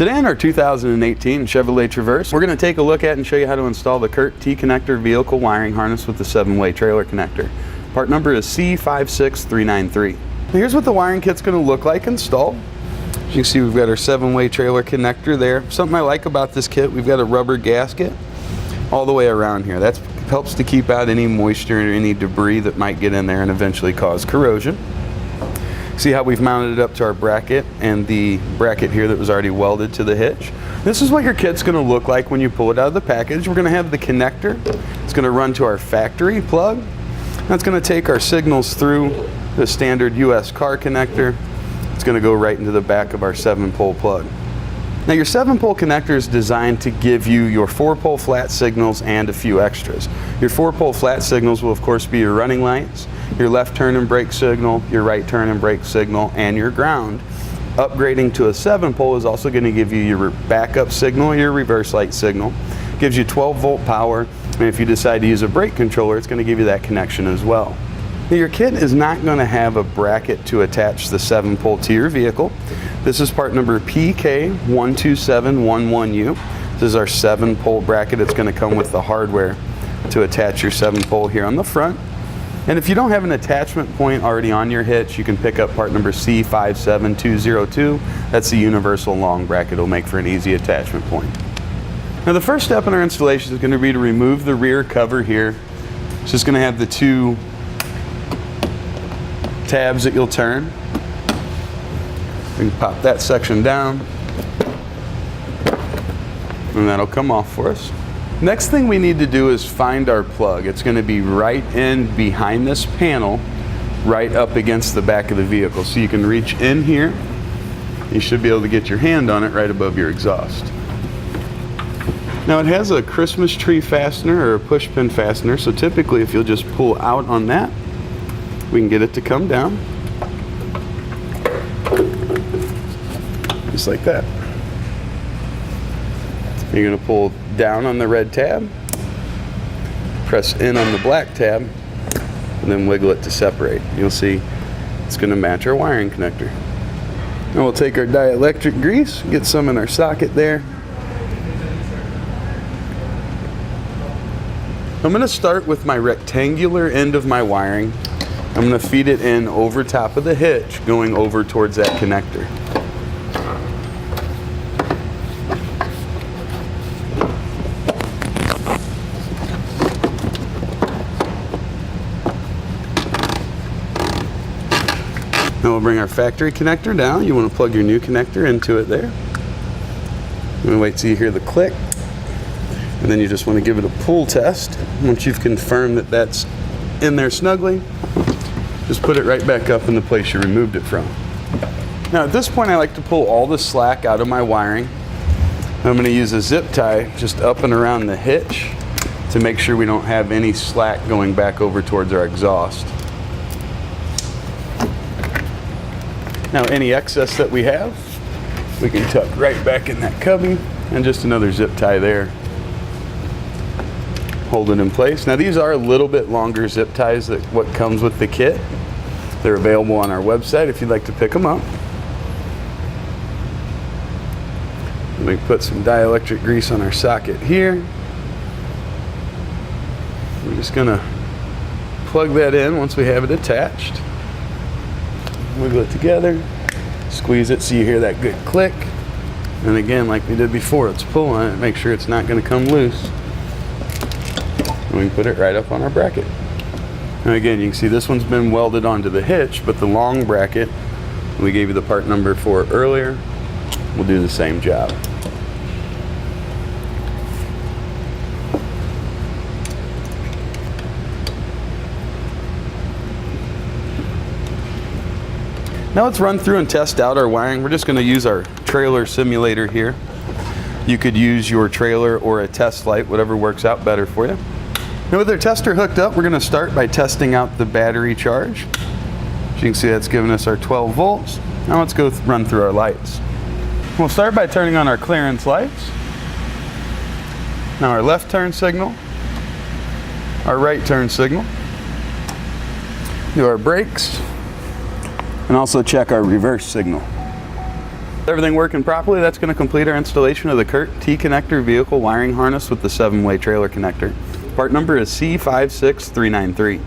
Today in our 2018 Chevrolet Traverse, we're going to take a look at and show you how to install the Curt T-Connector vehicle wiring harness with the 7-way trailer connector. Part number is C56393. Here's what the wiring kit's going to look like installed. As you can see, we've got our 7-way trailer connector there. Something I like about this kit, we've got a rubber gasket all the way around here. That helps to keep out any moisture or any debris that might get in there and eventually cause corrosion. See how we've mounted it up to our bracket and the bracket here that was already welded to the hitch. This is what your kit's going to look like when you pull it out of the package. We're going to have the connector. It's going to run to our factory plug. That's going to take our signals through the standard US car connector. It's going to go right into the back of our 7-pole plug. Now your 7-pole connector is designed to give you your 4-pole flat signals and a few extras. Your 4-pole flat signals will of course be your running lights, your left turn and brake signal, your right turn and brake signal, and your ground. Upgrading to a 7-pole is also going to give you your backup signal, your reverse light signal. Gives you 12-volt power, and if you decide to use a brake controller, it's going to give you that connection as well. Now, your kit is not going to have a bracket to attach the 7-pole to your vehicle. This is part number PK12711U. This is our 7-pole bracket. It's going to come with the hardware to attach your 7-pole here on the front. And if you don't have an attachment point already on your hitch, you can pick up part number C56293. That's the universal long bracket. It'll make for an easy attachment point. Now the first step in our installation is going to be to remove the rear cover here. It's just going to have the 2 tabs that you'll turn. You can pop that section down and that'll come off for us. Next thing we need to do is find our plug. It's going to be right in behind this panel, right up against the back of the vehicle. So you can reach in here. You should be able to get your hand on it right above your exhaust. Now it has a Christmas tree fastener or a push pin fastener, so typically if you'll just pull out on that, we can get it to come down. Just like that. You're going to pull down on the red tab, press in on the black tab, and then wiggle it to separate. You'll see it's going to match our wiring connector. Now we'll take our dielectric grease, get some in our socket there. I'm going to start with my rectangular end of my wiring. I'm going to feed it in over top of the hitch, going over towards that connector. Now we'll bring our factory connector down. You want to plug your new connector into it there. I'm going to wait till you hear the click. And then you just want to give it a pull test. Once you've confirmed that that's in there snugly, just put it right back up in the place you removed it from. Now at this point I like to pull all the slack out of my wiring. I'm going to use a zip tie just up and around the hitch to make sure we don't have any slack going back over towards our exhaust. Now any excess that we have, we can tuck right back in that cubby, and just another zip tie there. Hold it in place. Now these are a little bit longer zip ties than what comes with the kit. They're available on our website if you'd like to pick them up. We put some dielectric grease on our socket here. We're just going to plug that in once we have it attached. Wiggle it together, squeeze it so you hear that good click, and again, like we did before, let's pull on it, make sure it's not going to come loose, and we can put it right up on our bracket. And again, you can see this one's been welded onto the hitch, but the long bracket we gave you the part number for earlier will do the same job. Now let's run through and test out our wiring. We're just going to use our trailer simulator here. You could use your trailer or a test light, whatever works out better for you. Now with our tester hooked up, we're going to start by testing out the battery charge. As you can see, that's giving us our 12 volts. Now let's go run through our lights. We'll start by turning on our clearance lights. Now our left turn signal, our right turn signal. Do our brakes, and also check our reverse signal. With everything working properly, that's going to complete our installation of the Curt T-Connector vehicle wiring harness with the 7-way trailer connector. Part number is C56393.